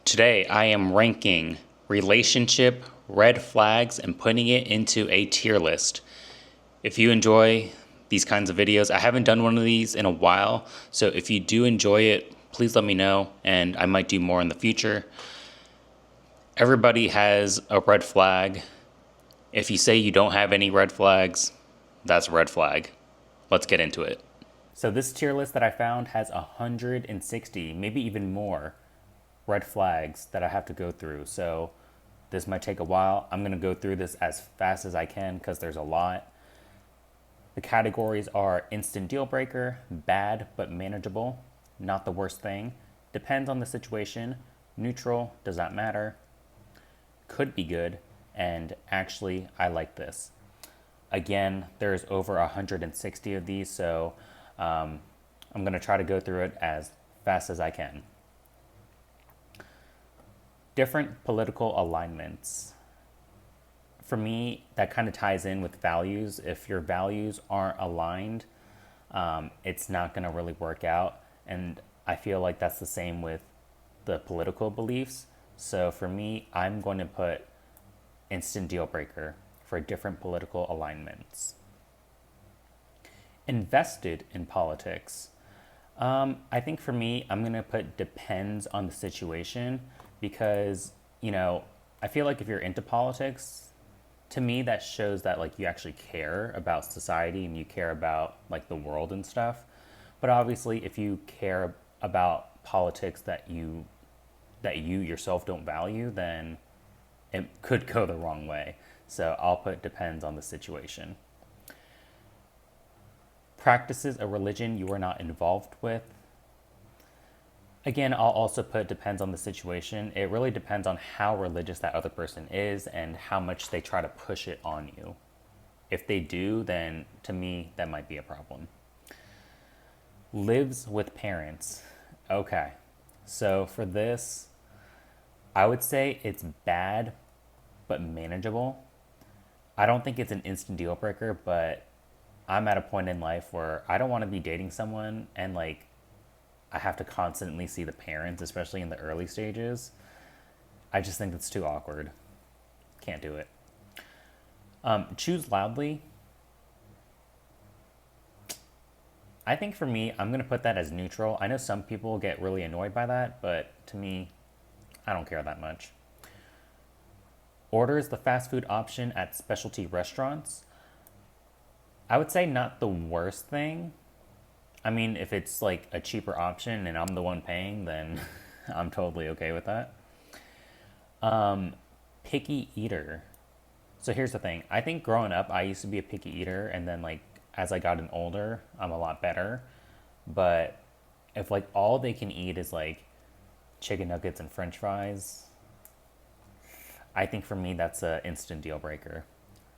Today, I am ranking relationship red flags and putting it into a tier list. If you enjoy these kinds of videos, I haven't done one of these in a while, so if you do enjoy it, please let me know, and I might do more in the future. Everybody has a red flag. If you say you don't have any red flags, that's a red flag. Let's get into it. So this tier list that I found has 160, maybe even more, red flags that I have to go through. So this might take a while. I'm going to go through this as fast as I can because there's a lot. The categories are instant deal breaker, bad but manageable, not the worst thing, depends on the situation, neutral, does not matter, could be good, and actually I like this. Again, there's over 160 of these, so I'm going to try to go through it as fast as I can. Different political alignments. For me, that kind of ties in with values. If your values aren't aligned, it's not going to really work out. And I feel like that's the same with the political beliefs. So for me, I'm going to put instant deal breaker for different political alignments. Invested in politics. I think for me, I'm going to put depends on the situation because, I feel like if you're into politics, to me that shows that like you actually care about society and you care about like the world and stuff. But obviously if you care about politics that you yourself don't value, then it could go the wrong way. So I'll put depends on the situation. Practices a religion you are not involved with. Again, I'll also put depends on the situation. It really depends on how religious that other person is and how much they try to push it on you. If they do, then to me, that might be a problem. Lives with parents. Okay, so for this, I would say it's bad, but manageable. I don't think it's an instant deal breaker, but I'm at a point in life where I don't want to be dating someone and like I have to constantly see the parents, especially in the early stages. I just think it's too awkward. Can't do it. Choose loudly. I think for me, I'm going to put that as neutral. I know some people get really annoyed by that, but to me, I don't care that much. Orders the fast food option at specialty restaurants. I would say not the worst thing. I mean, if it's like a cheaper option and I'm the one paying, then I'm totally okay with that. Picky eater. So here's the thing. I think growing up, I used to be a picky eater, and then like as I gotten older, I'm a lot better. But if like all they can eat is like chicken nuggets and French fries, I think for me that's a instant deal breaker.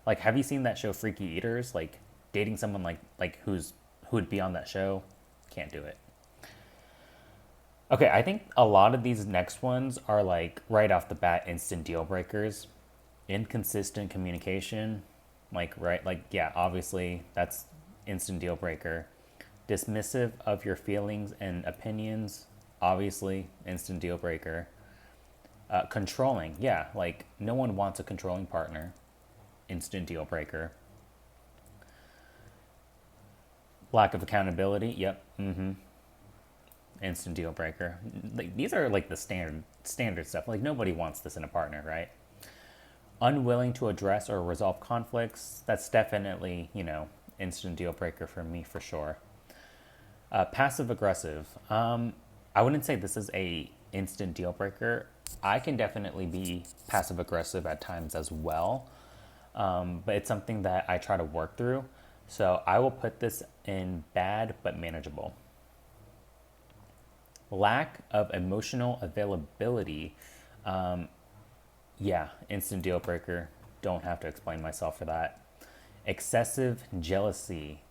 Like, have you seen that show Freaky Eaters? Like dating someone like who would be on that show? Can't do it. Okay, I think a lot of these next ones are like right off the bat instant deal breakers. Inconsistent communication, yeah, obviously that's instant deal breaker. Dismissive of your feelings and opinions, obviously instant deal breaker. Controlling, yeah, like no one wants a controlling partner, instant deal breaker. Lack of accountability, yep, instant deal breaker. Like, these are like the standard stuff. Like nobody wants this in a partner, right? Unwilling to address or resolve conflicts, that's definitely, instant deal breaker for me for sure. Passive aggressive. I wouldn't say this is a instant deal breaker. I can definitely be passive aggressive at times as well, but it's something that I try to work through. So I will put this in bad but manageable. Lack of emotional availability. Yeah, instant deal breaker. Don't have to explain myself for that. Excessive jealousy.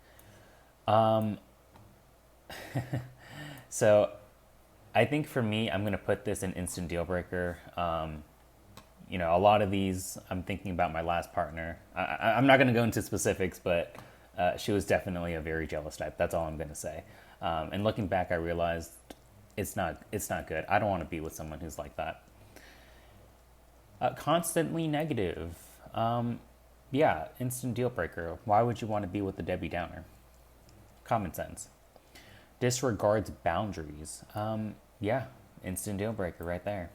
So I think for me, I'm going to put this in instant deal breaker. A lot of these, I'm thinking about my last partner. I'm not going to go into specifics, but she was definitely a very jealous type. That's all I'm going to say. And looking back, I realized It's not good. I don't want to be with someone who's like that. Constantly negative. Yeah, instant deal breaker. Why would you want to be with the Debbie Downer? Common sense. Disregards boundaries. Yeah, instant deal breaker right there.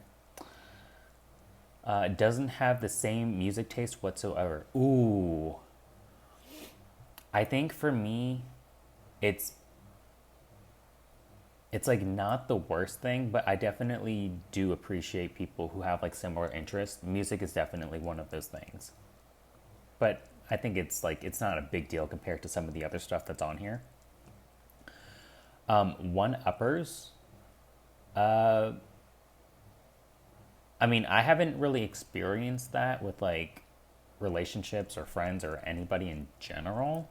Doesn't have the same music taste whatsoever. Ooh, I think for me, it's it's like not the worst thing, but I definitely do appreciate people who have like similar interests. Music is definitely one of those things. But I think it's like it's not a big deal compared to some of the other stuff that's on here. One uppers. I mean, I haven't really experienced that with like relationships or friends or anybody in general.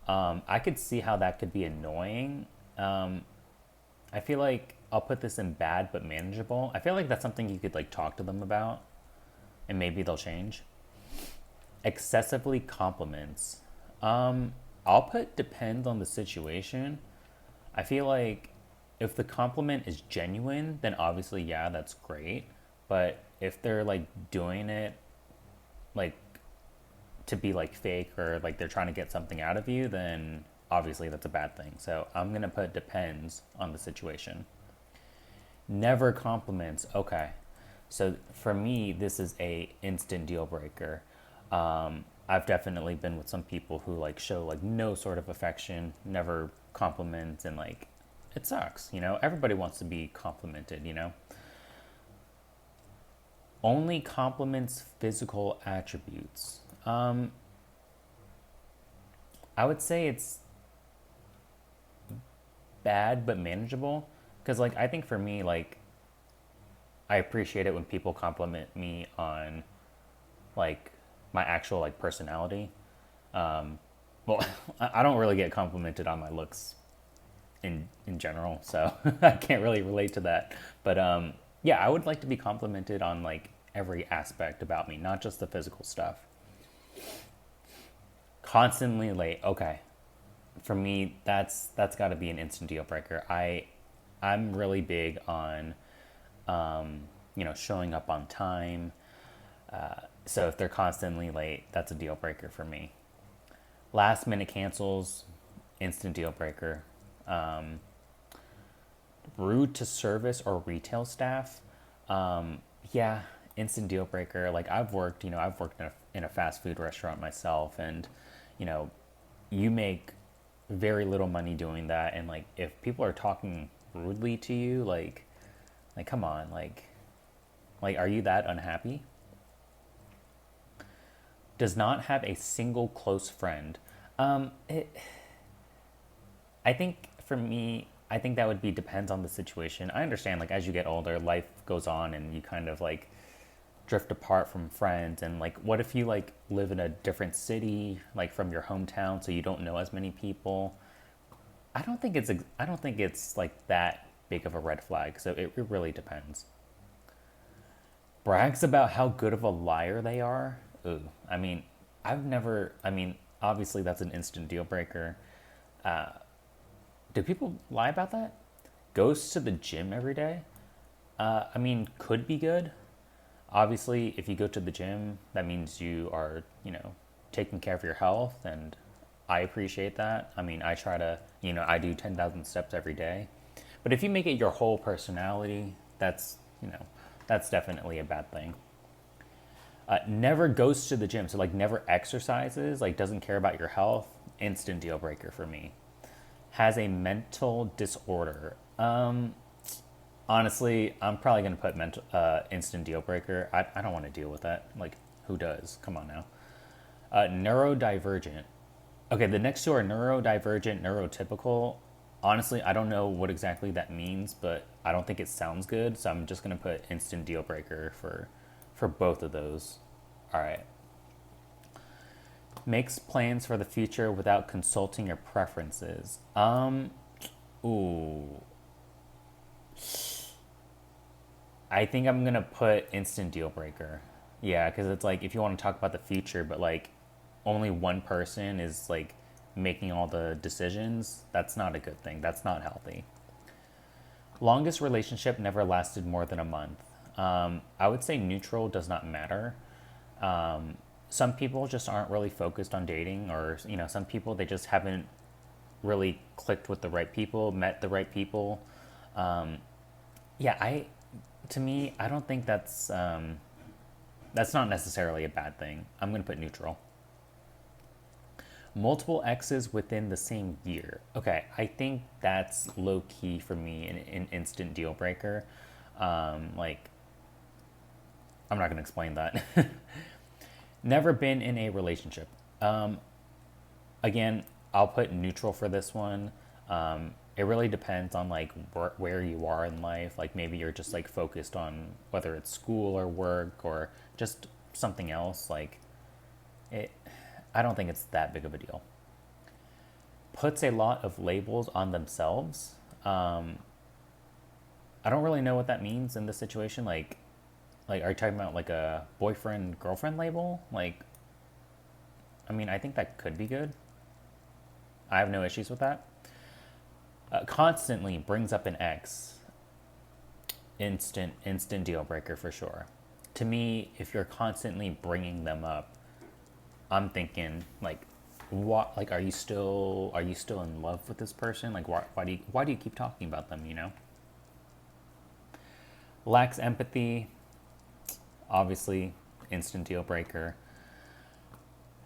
I could see how that could be annoying. I feel like I'll put this in bad but manageable. I feel like that's something you could like talk to them about and maybe they'll change. Excessively compliments. I'll put depends on the situation. I feel like if the compliment is genuine, then obviously, yeah, that's great. But if they're like doing it like to be like fake or like they're trying to get something out of you, then obviously that's a bad thing. So I'm going to put depends on the situation. Never compliments. Okay. So for me, this is a instant deal breaker. I've definitely been with some people who like show like no sort of affection, never compliment, and like it sucks. Everybody wants to be complimented. Only compliments physical attributes. I would say it's bad but manageable because like I think for me like I appreciate it when people compliment me on like my actual like personality. Well, I don't really get complimented on my looks in general, so I can't really relate to that. But yeah, I would like to be complimented on like every aspect about me, not just the physical stuff. Constantly late. Okay, for me, that's got to be an instant deal breaker. I'm really big on showing up on time. So if they're constantly late, that's a deal breaker for me. Last minute cancels, instant deal breaker. Rude to service or retail staff. Yeah, instant deal breaker. Like I've worked in a fast food restaurant myself, and you know, you make very little money doing that, and like if people are talking rudely to you, like come on, like are you that unhappy? Does not have a single close friend. I think for me, I think that would be depends on the situation. I understand like as you get older, life goes on and you kind of like drift apart from friends and like what if you like live in a different city like from your hometown so you don't know as many people. I don't think it's like that big of a red flag. So it really depends. Brags about how good of a liar they are. Ooh, I mean, I've never. I mean, obviously that's an instant deal breaker. Do people lie about that? Goes to the gym every day. I mean, could be good. Obviously, if you go to the gym, that means you are, taking care of your health, and I appreciate that. I mean, I try to, I do 10,000 steps every day. But if you make it your whole personality, that's definitely a bad thing. Never goes to the gym, so like never exercises, like doesn't care about your health, instant deal breaker for me. Has a mental disorder. Honestly, I'm probably gonna put mental instant deal breaker. I don't want to deal with that. Like, who does? Come on now. Neurodivergent. Okay, the next two are neurodivergent, neurotypical. Honestly, I don't know what exactly that means, but I don't think it sounds good, so I'm just gonna put instant deal breaker for both of those. All right. Makes plans for the future without consulting your preferences. Ooh, I think I'm gonna put instant deal breaker. Yeah, because it's like if you want to talk about the future, but like only one person is like making all the decisions, that's not a good thing. That's not healthy. Longest relationship never lasted more than a month. I would say neutral does not matter. Some people just aren't really focused on dating, or some people, they just haven't really clicked with the right people, met the right people. Yeah, to me, I don't think that's not necessarily a bad thing. I'm gonna put neutral. Multiple exes within the same year. Okay, I think that's low key for me, an instant deal breaker. Like, I'm not gonna explain that. Never been in a relationship. Again, I'll put neutral for this one. It really depends on like where you are in life. Like maybe you're just like focused on whether it's school or work or just something else. Like it, I don't think it's that big of a deal. Puts a lot of labels on themselves. I don't really know what that means in this situation. Like, are you talking about like a boyfriend girlfriend label? Like, I mean, I think that could be good. I have no issues with that. Constantly brings up an ex. Instant deal breaker for sure. To me, if you're constantly bringing them up, I'm thinking like, what? Like, are you still in love with this person? Like, why do you keep talking about them? Lacks empathy. Obviously, instant deal breaker.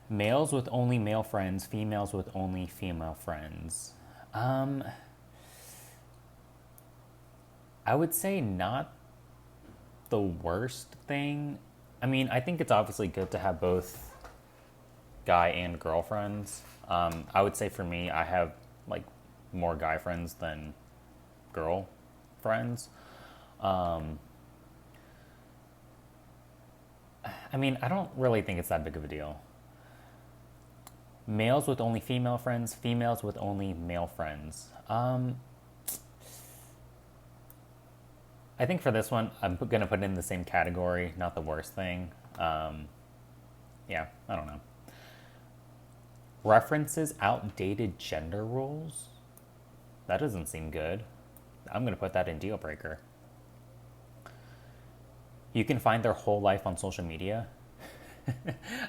Males with only male friends, females with only female friends. I would say not the worst thing. I mean, I think it's obviously good to have both guy and girlfriends. I would say for me, I have like more guy friends than girl friends. I mean, I don't really think it's that big of a deal. Males with only female friends, females with only male friends. I think for this one, I'm going to put it in the same category, not the worst thing. Yeah, I don't know. References outdated gender roles? That doesn't seem good. I'm going to put that in deal breaker. You can find their whole life on social media.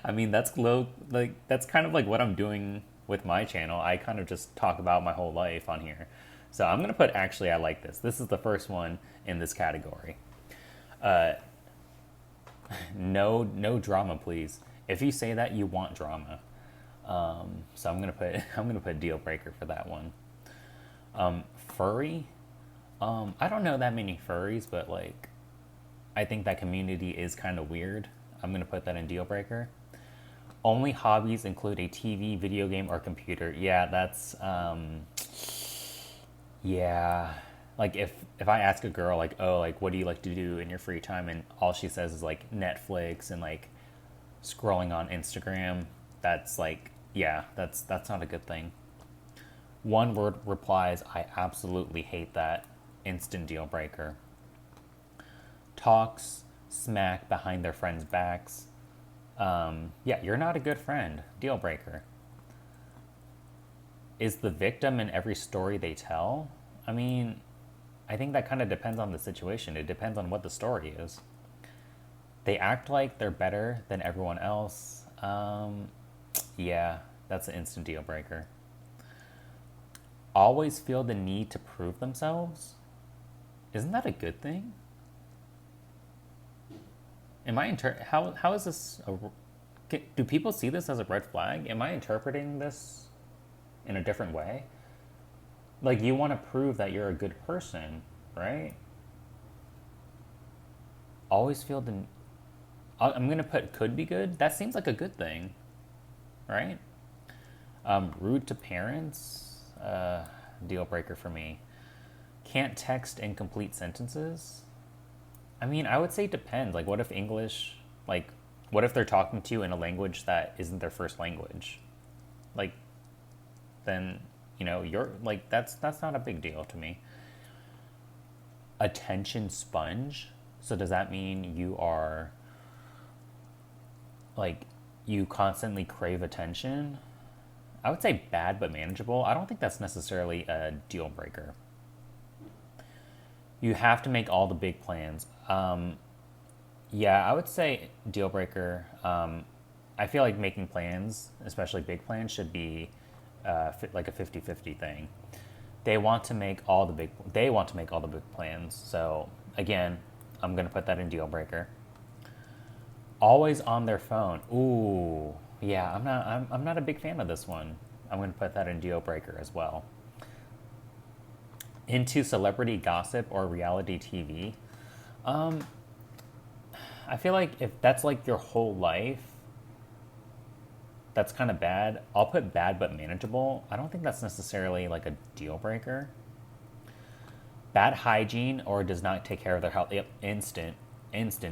I mean, that's low. Like, that's kind of like what I'm doing with my channel. I kind of just talk about my whole life on here. So I'm going to put, actually, I like this. This is the first one in this category. No drama, please. If you say that, you want drama. So I'm gonna put deal breaker for that one. Furry. I don't know that many furries, but like, I think that community is kind of weird. I'm gonna put that in deal breaker. Only hobbies include a TV, video game, or computer. Yeah, that's yeah. Like if I ask a girl like, oh, like what do you like to do in your free time, and all she says is like Netflix and like scrolling on Instagram, that's like, yeah, that's not a good thing. One word replies, I absolutely hate that. Instant deal breaker. Talks smack behind their friends' backs. Yeah, you're not a good friend. Deal breaker. Is the victim in every story they tell? I mean, I think that kind of depends on the situation. It depends on what the story is. They act like they're better than everyone else. Yeah, that's an instant deal breaker. Always feel the need to prove themselves? Isn't that a good thing? How is this do people see this as a red flag? Am I interpreting this in a different way? Like, you want to prove that you're a good person, right? Always feel the I'm gonna put could be good. That seems like a good thing, right? Rude to parents, deal breaker for me. Can't text incomplete sentences. I mean, I would say it depends. Like, what if English, like, what if they're talking to you in a language that isn't their first language? Like, then, you're, like, that's not a big deal to me. Attention sponge. So does that mean you are, like, you constantly crave attention? I would say bad but manageable. I don't think that's necessarily a deal breaker. You have to make all the big plans. Yeah, I would say deal breaker. I feel like making plans, especially big plans, should be like a 50-50 thing. They want to make all the big plans. So again, I'm going to put that in deal breaker. Always on their phone. Ooh, yeah, I'm not a big fan of this one. I'm going to put that in deal breaker as well. Into celebrity gossip or reality TV. I feel like if that's like your whole life, that's kind of bad. I'll put bad but manageable. I don't think that's necessarily like a deal breaker. Bad hygiene or does not take care of their health. Yep, instant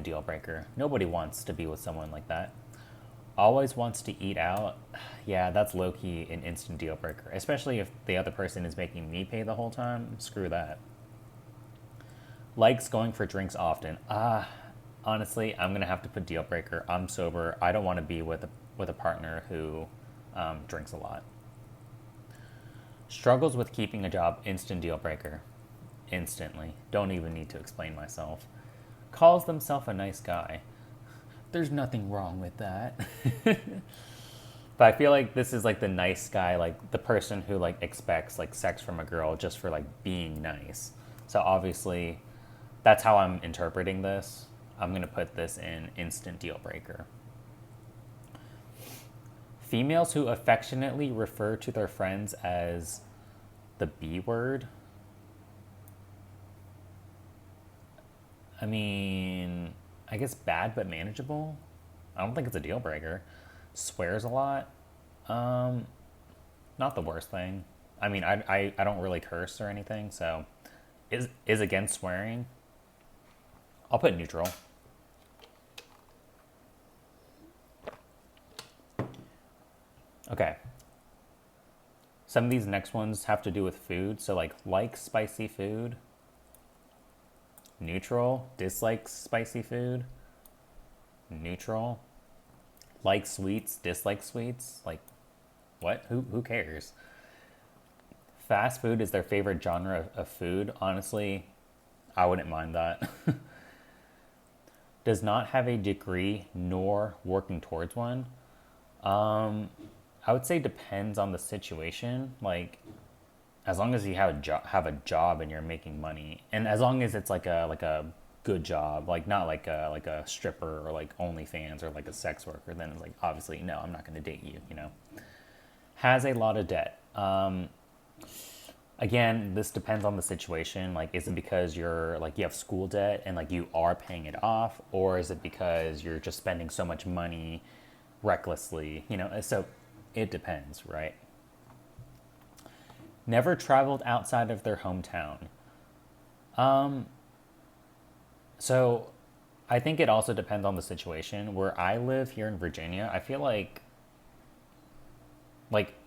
deal breaker. Nobody wants to be with someone like that. Always wants to eat out. Yeah, that's low key an instant deal breaker. Especially if the other person is making me pay the whole time. Screw that. Likes going for drinks often. Honestly, I'm gonna have to put deal breaker. I'm sober. I don't want to be with a partner who drinks a lot. Struggles with keeping a job. Instant deal breaker. Instantly. Don't even need to explain myself. Calls themselves a nice guy. There's nothing wrong with that. But I feel like this is like the nice guy, like the person who like expects like sex from a girl just for like being nice. So obviously, that's how I'm interpreting this. I'm gonna put this in instant deal breaker. Females who affectionately refer to their friends as the B word. I mean, I guess bad but manageable. I don't think it's a deal breaker. Swears a lot. Um, Not the worst thing. I mean, I don't really curse or anything, so is against swearing. I'll put neutral. Okay. Some of these next ones have to do with food. So like spicy food. Neutral. Dislikes spicy food. Neutral. Like sweets. Dislike sweets. Like what? Who cares? Fast food is their favorite genre of food. Honestly, I wouldn't mind that. Does not have a degree nor working towards one. I would say depends on the situation. Like, as long as you have a job and you're making money, and as long as it's like a good job, like not like a stripper or like OnlyFans or like a sex worker, then it's like obviously no, I'm not going to date you. You know, has a lot of debt. Again, this depends on the situation. Like, is it because you're like you have school debt and like you are paying it off, or is it because you're just spending so much money recklessly? You know, so it depends, right? Never traveled outside of their hometown. So I think it also depends on the situation. Where I live here in Virginia, I feel like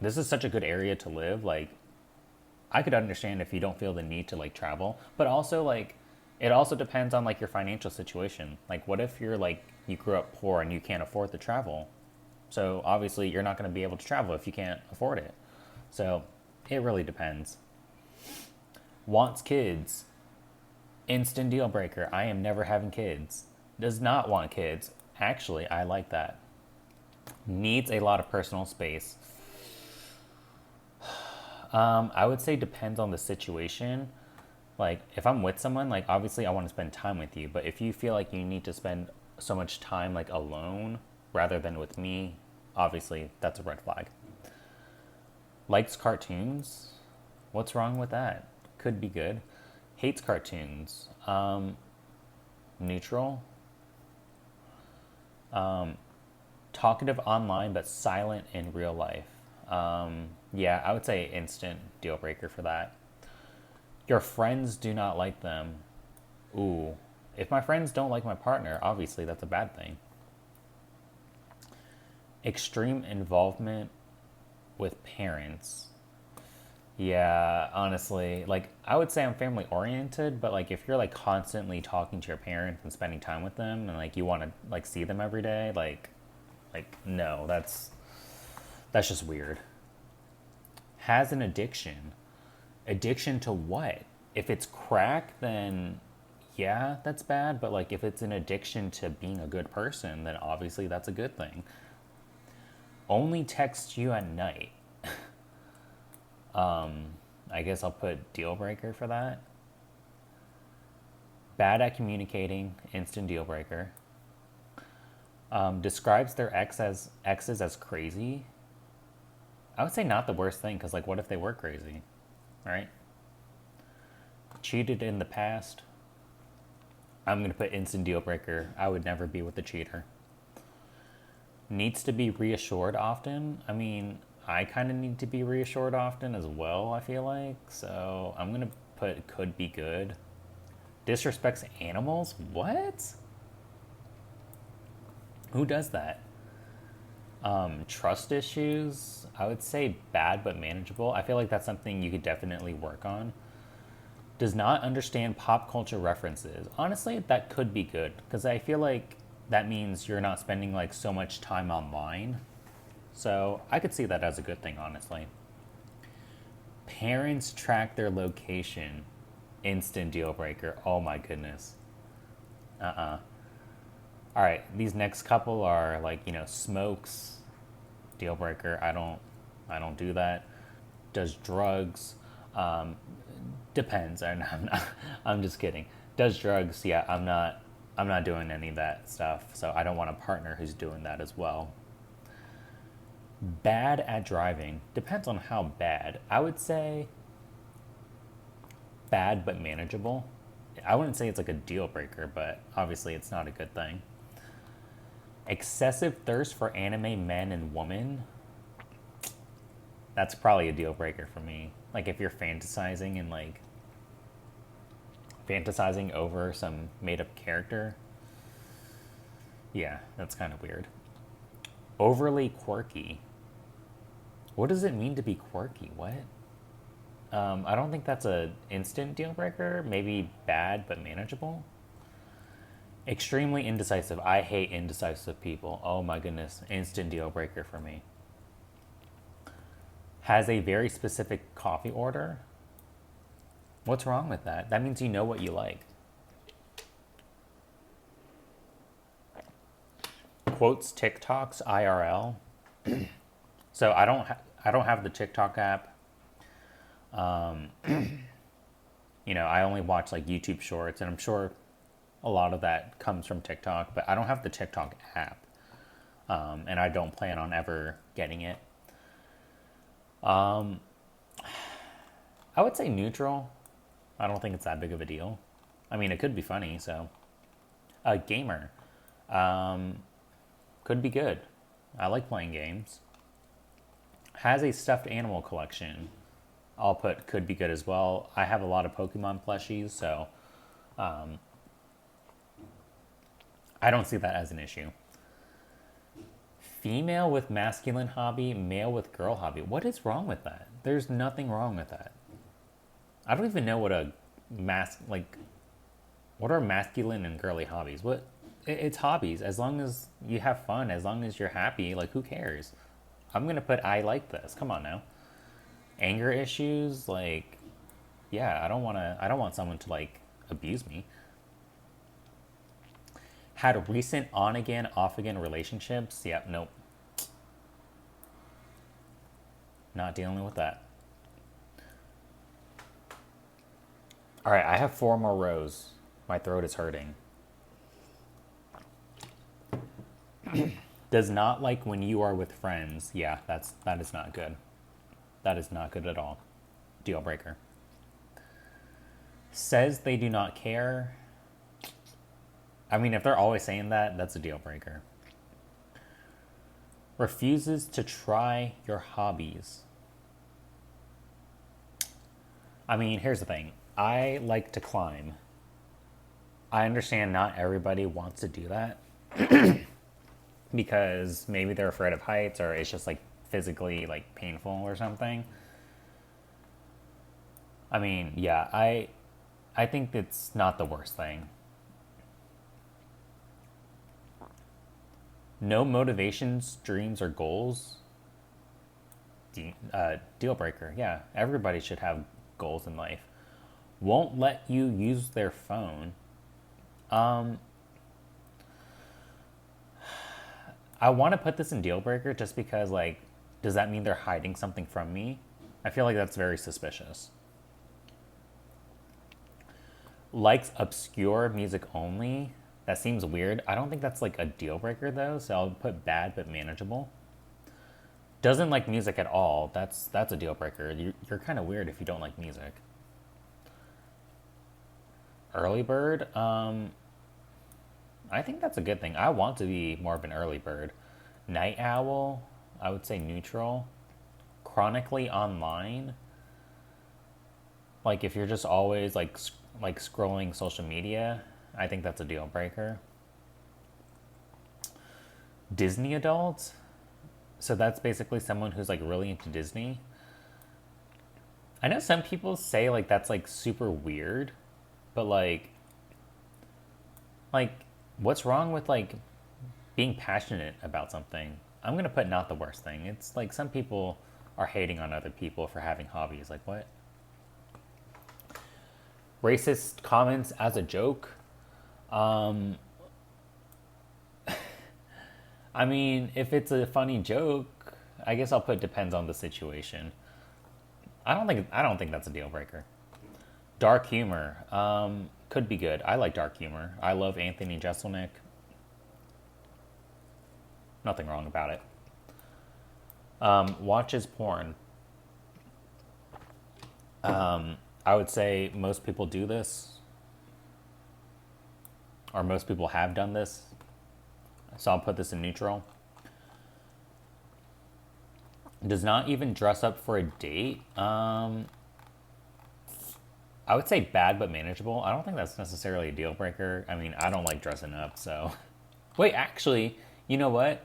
this is such a good area to live. Like I could understand if you don't feel the need to like travel, but also like it also depends on like your financial situation. Like what if you're like you grew up poor and you can't afford to travel? So obviously you're not going to be able to travel if you can't afford it. So it really depends. Wants kids. Instant deal breaker. I am never having kids. Does not want kids. Actually, I like that. Needs a lot of personal space. I would say depends on the situation. Like if I'm with someone, like obviously I want to spend time with you, but if you feel like you need to spend so much time like alone rather than with me, obviously that's a red flag. Likes cartoons. What's wrong with that? Could be good. Hates cartoons. Neutral. Talkative online but silent in real life. Yeah, I would say instant deal breaker for that. Your friends do not like them. Ooh. If my friends don't like my partner, obviously that's a bad thing. Extreme involvement with parents. Yeah, honestly, like I would say I'm family oriented, but like if you're like constantly talking to your parents and spending time with them and like you want to like see them every day, like no, that's just weird. Has an addiction. Addiction to what? If it's crack, then yeah, that's bad. But like if it's an addiction to being a good person, then obviously that's a good thing. Only text you at night. I guess I'll put deal breaker for that. Bad at communicating, instant deal breaker. Describes their exes as crazy. I would say not the worst thing, because like what if they were crazy, right? Cheated in the past. I'm gonna put instant deal breaker. I would never be with a cheater. Needs to be reassured often. I mean, I kind of need to be reassured often as well, I feel like. So I'm gonna put could be good. Disrespects animals? What? Who does that? Trust issues, I would say bad but manageable. I feel like that's something you could definitely work on. Does not understand pop culture references. Honestly, that could be good because I feel like that means you're not spending like so much time online. So I could see that as a good thing, honestly. Parents track their location. Instant deal breaker. Oh my goodness. All right, these next couple are like, smokes, deal breaker. I don't do that. Does drugs. Depends. I'm just kidding. Does drugs. Yeah, I'm not doing any of that stuff. So I don't want a partner who's doing that as well. Bad at driving. Depends on how bad. I would say bad but manageable. I wouldn't say it's like a deal breaker, but obviously it's not a good thing. Excessive thirst for anime men and women. That's probably a deal breaker for me. Like if you're fantasizing and like fantasizing over some made up character. Yeah, that's kind of weird. Overly quirky. What does it mean to be quirky? What? I don't think that's a instant deal breaker. Maybe bad but manageable. Extremely indecisive. I hate indecisive people. Oh my goodness. Instant deal breaker for me. Has a very specific coffee order. What's wrong with that? That means you know what you like. Quotes TikToks IRL. So I don't have the TikTok app. I only watch like YouTube shorts, and I'm sure a lot of that comes from TikTok, but I don't have the TikTok app. And I don't plan on ever getting it. I would say neutral. I don't think it's that big of a deal. I mean, it could be funny, so. A gamer. Could be good. I like playing games. Has a stuffed animal collection. I'll put could be good as well. I have a lot of Pokemon plushies, so I don't see that as an issue. Female with masculine hobby, male with girl hobby. What is wrong with that? There's nothing wrong with that. I don't even know what what are masculine and girly hobbies? It's hobbies. As long as you have fun, as long as you're happy, like who cares? I'm gonna put I like this. Come on now. Anger issues, like, yeah, I don't want someone to like abuse me. Had recent on again, off again relationships. Yep, nope. Not dealing with that. All right, I have 4 more rows. My throat is hurting. Does not like when you are with friends. Yeah, that is not good. That is not good at all. Deal breaker. Says they do not care. I mean, if they're always saying that, that's a deal breaker. Refuses to try your hobbies. I mean, here's the thing. I like to climb. I understand not everybody wants to do that because maybe they're afraid of heights or it's just like physically like painful or something. I mean, yeah, I think it's not the worst thing. No motivations, dreams, or goals. Deal breaker. Yeah, everybody should have goals in life. Won't let you use their phone. Um, I want to put this in deal breaker just because, like, does that mean they're hiding something from me? I feel like that's very suspicious. Likes obscure music only. That seems weird. I don't think that's like a deal breaker though, so I'll put bad but manageable. Doesn't like music at all. That's a deal breaker. You're kind of weird if you don't like music. Early bird. I think that's a good thing. I want to be more of an early bird. Night owl. I would say neutral. Chronically online. Like if you're just always like scrolling social media, I think that's a deal breaker. Disney adult. So that's basically someone who's like really into Disney. I know some people say like that's like super weird, but like what's wrong with like being passionate about something? I'm going to put not the worst thing. It's like some people are hating on other people for having hobbies. Like what? Racist comments as a joke. I mean, if it's a funny joke, I guess I'll put depends on the situation. I don't think that's a deal breaker. Dark humor could be good. I like dark humor. I love Anthony Jeselnik. Nothing wrong about it. Watches porn. I would say most people do this, or most people have done this. So I'll put this in neutral. Does not even dress up for a date. I would say bad but manageable. I don't think that's necessarily a deal breaker. I mean, I don't like dressing up, so. Wait, actually, you know what?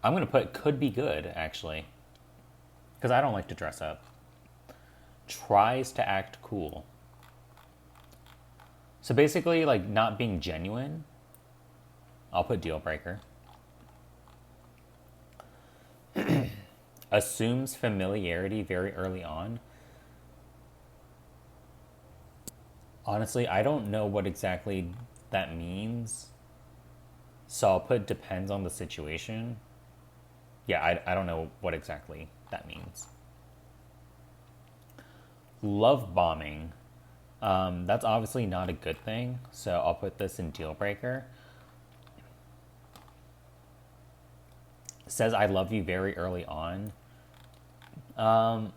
I'm going to put could be good, actually. Because I don't like to dress up. Tries to act cool. So basically, like, not being genuine. I'll put deal breaker. Assumes familiarity very early on. Honestly, I don't know what exactly that means. So I'll put depends on the situation. Yeah, I don't know what exactly that means. Love bombing. That's obviously not a good thing. So I'll put this in deal breaker. Says I love you very early on. I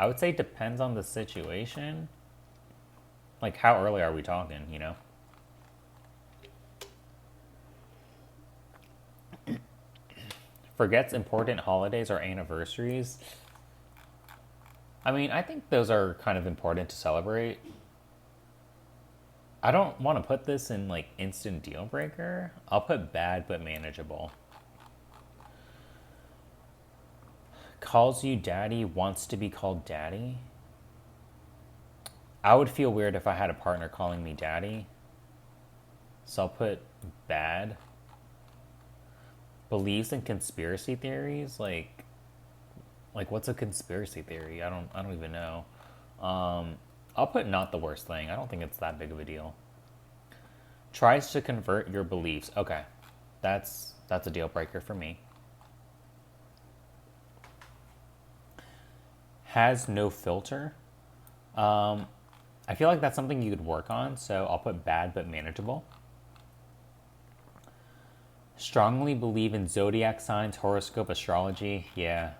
would say depends on the situation. Like how early are we talking, you know? Forgets important holidays or anniversaries. I mean, I think those are kind of important to celebrate. I don't want to put this in like instant deal breaker. I'll put bad but manageable. Calls you daddy, wants to be called daddy. I would feel weird if I had a partner calling me daddy. So I'll put bad. Believes in conspiracy theories, like what's a conspiracy theory? I don't even know. I'll put not the worst thing. I don't think it's that big of a deal. Tries to convert your beliefs. Okay. That's a deal breaker for me. Has no filter. I feel like that's something you could work on, so I'll put bad but manageable. Strongly believe in zodiac signs, horoscope, astrology. Yeah.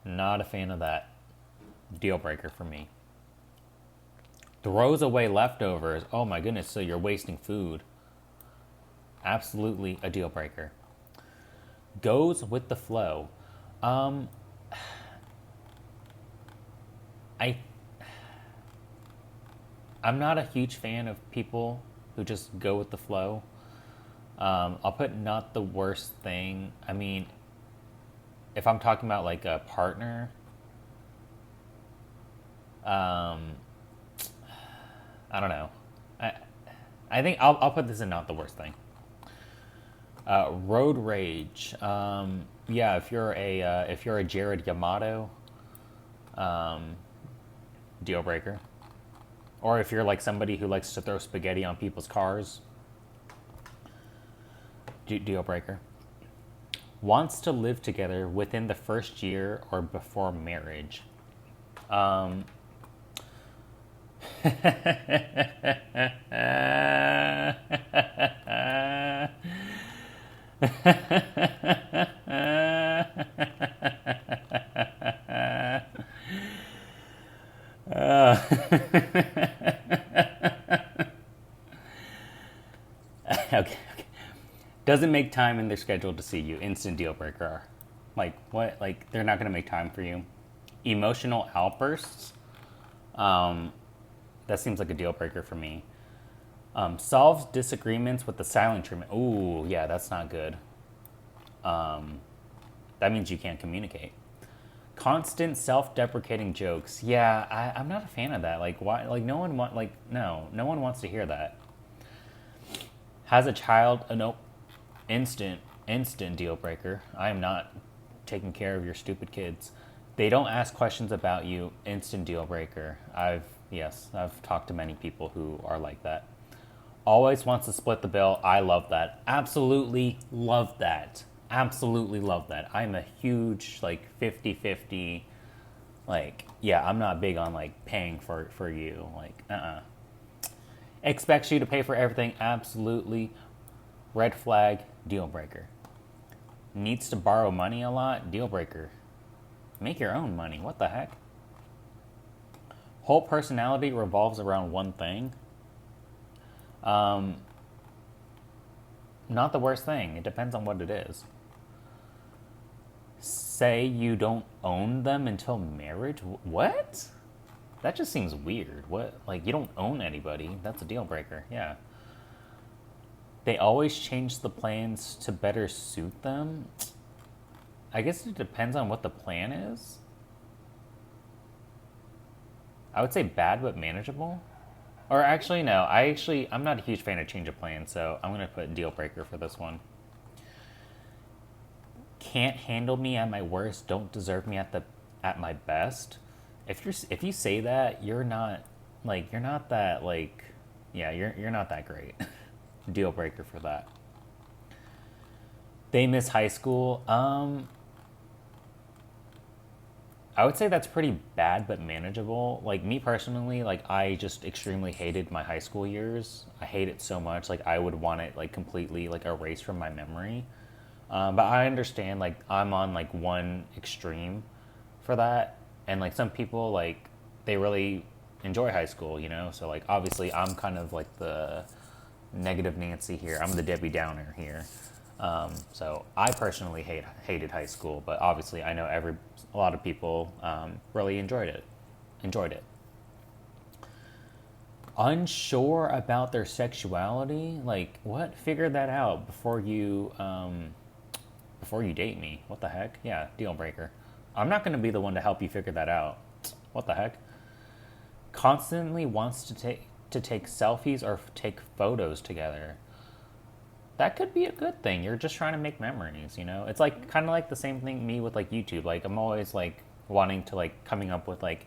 Not a fan of that. Deal breaker for me. Throws away leftovers. Oh my goodness, so you're wasting food. Absolutely a deal breaker. Goes with the flow. I I'm not a huge fan of people who just go with the flow. I'll put not the worst thing. I mean, if I'm talking about like a partner, I don't know. I I think I'll put this in not the worst thing. Road rage. Yeah, if you're a Jared Yamato, deal breaker. Or if you're like somebody who likes to throw spaghetti on people's cars, deal breaker. Wants to live together within the first year or before marriage. Okay. Doesn't make time in their schedule to see you. Instant deal breaker. Like, what? Like, they're not going to make time for you. Emotional outbursts. That seems like a deal breaker for me. Solves disagreements with the silent treatment. Ooh, yeah, that's not good. That means you can't communicate. Constant self-deprecating jokes. Yeah, I'm not a fan of that. Like, why? Like, no one wants to hear that. Has a child. Nope. Instant deal breaker. I am not taking care of your stupid kids. They don't ask questions about you. Instant deal breaker. I've talked to many people who are like that. Always wants to split the bill. I love that. Absolutely love that. Absolutely love that. I'm a huge, like, 50-50, like, yeah, I'm not big on, like, paying for you. Like, Expects you to pay for everything. Absolutely. Red flag. Deal breaker. Needs to borrow money a lot. Deal breaker. Make your own money. What the heck? Whole personality revolves around one thing. Not the worst thing. It depends on what it is. Say you don't own them until marriage? What? That just seems weird. What? Like, you don't own anybody. That's a deal breaker. Yeah. They always change the plans to better suit them. I guess it depends on what the plan is. I would say bad but manageable. Or actually, no. I'm not a huge fan of change of plans, so I'm going to put deal breaker for this one. Can't handle me at my worst, don't deserve me at my best. If you say that, you're not that, like, yeah, you're not that great. Deal breaker for that. They miss high school. I would say that's pretty bad but manageable. Like, me personally, like, I just extremely hated my high school years. I hate it so much. Like, I would want it, like, completely, like, erased from my memory. But I understand, like, I'm on, like, one extreme for that. And, like, some people, like, they really enjoy high school, you know? So, like, obviously I'm kind of, like, the negative Nancy here. I'm the Debbie Downer here. So I personally hated high school, but obviously I know a lot of people really enjoyed it. Unsure about their sexuality? Like, what? Figure that out before you date me. What the heck? Yeah, deal breaker. I'm not going to be the one to help you figure that out. What the heck? Constantly wants to take selfies or take photos together. That could be a good thing. You're just trying to make memories, you know? It's like kind of like the same thing me with, like, YouTube. Like, I'm always, like, wanting to, like, coming up with, like,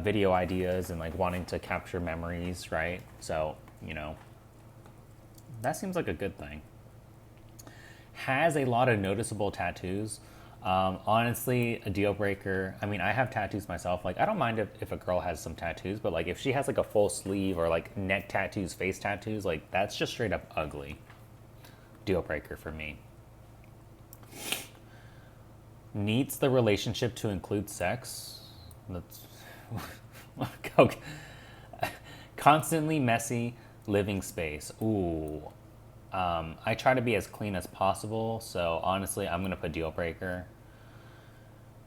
video ideas and, like, wanting to capture memories, right? So, you know, that seems like a good thing. Has a lot of noticeable tattoos. Honestly, a deal breaker. I mean, I have tattoos myself. Like, I don't mind if a girl has some tattoos, but, like, if she has, like, a full sleeve or, like, neck tattoos, face tattoos, like, that's just straight up ugly. Deal breaker for me. Needs the relationship to include sex. That's okay. Constantly messy living space. Ooh. I try to be as clean as possible, so honestly, I'm gonna put deal breaker.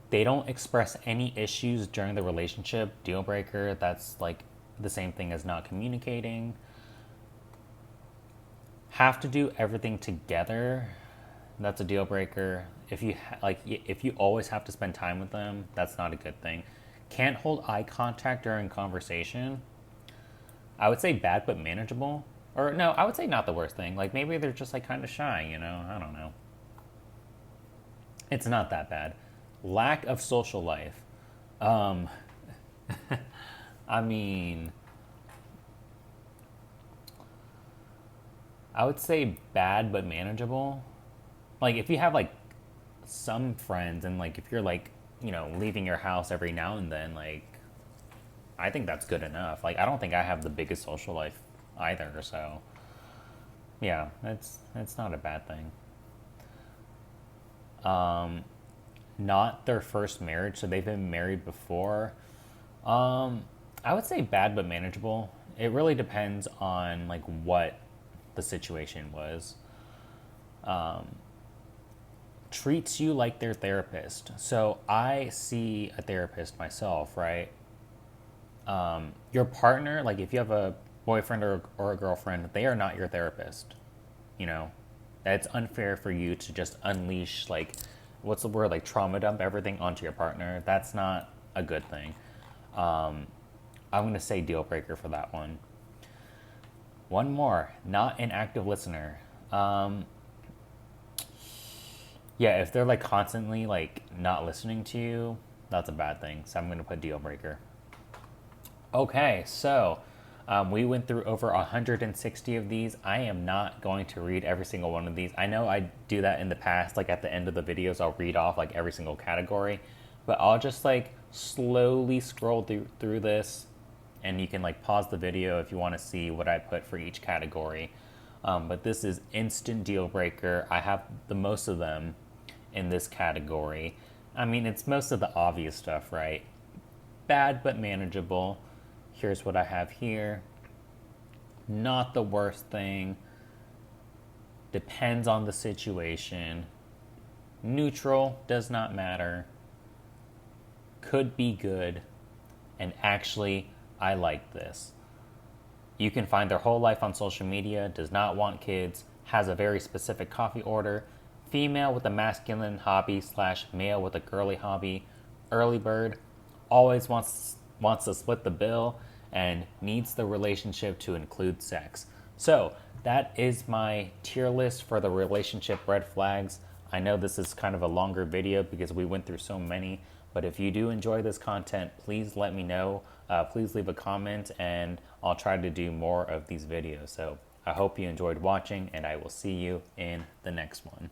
They don't express any issues during the relationship. Deal breaker. That's like the same thing as not communicating. Have to do everything together. That's a deal breaker. If you always have to spend time with them, that's not a good thing. Can't hold eye contact during conversation. I would say bad but manageable. Or no, I would say not the worst thing. Like, maybe they're just, like, kind of shy, you know? I don't know. It's not that bad. Lack of social life. I mean, I would say bad but manageable. Like if you have like some friends and like if you're like, leaving your house every now and then, like I think that's good enough. Like I don't think I have the biggest social life either, so yeah, it's not a bad thing. Not their first marriage, so they've been married before. I would say bad but manageable. It really depends on like what the situation was. Treats you like their therapist. So I see a therapist myself, right? Your partner, like if you have a boyfriend or a girlfriend, they are not your therapist. You know, it's unfair for you to just unleash, like, what's the word, like trauma dump everything onto your partner. That's not a good thing. I'm going to say deal breaker for that one. One more, not an active listener. Yeah, if they're like constantly like not listening to you, that's a bad thing. So I'm going to put deal breaker. Okay, so we went through over 160 of these. I am not going to read every single one of these. I know I do that in the past, like at the end of the videos, I'll read off like every single category, but I'll just like slowly scroll through this, and you can like pause the video if you want to see what I put for each category. But this is instant deal breaker. I have the most of them in this category. I mean, it's most of the obvious stuff, right? Bad but manageable. Here's what I have here. Not the worst thing. Depends on the situation. Neutral, does not matter. Could be good. And actually, I like this. You can find their whole life on social media, does not want kids, has a very specific coffee order, female with a masculine hobby slash male with a girly hobby, early bird, always wants to split the bill, and needs the relationship to include sex. So that is my tier list for the relationship red flags. I know this is kind of a longer video because we went through so many, but if you do enjoy this content, please let me know. Please leave a comment and I'll try to do more of these videos. So I hope you enjoyed watching, and I will see you in the next one.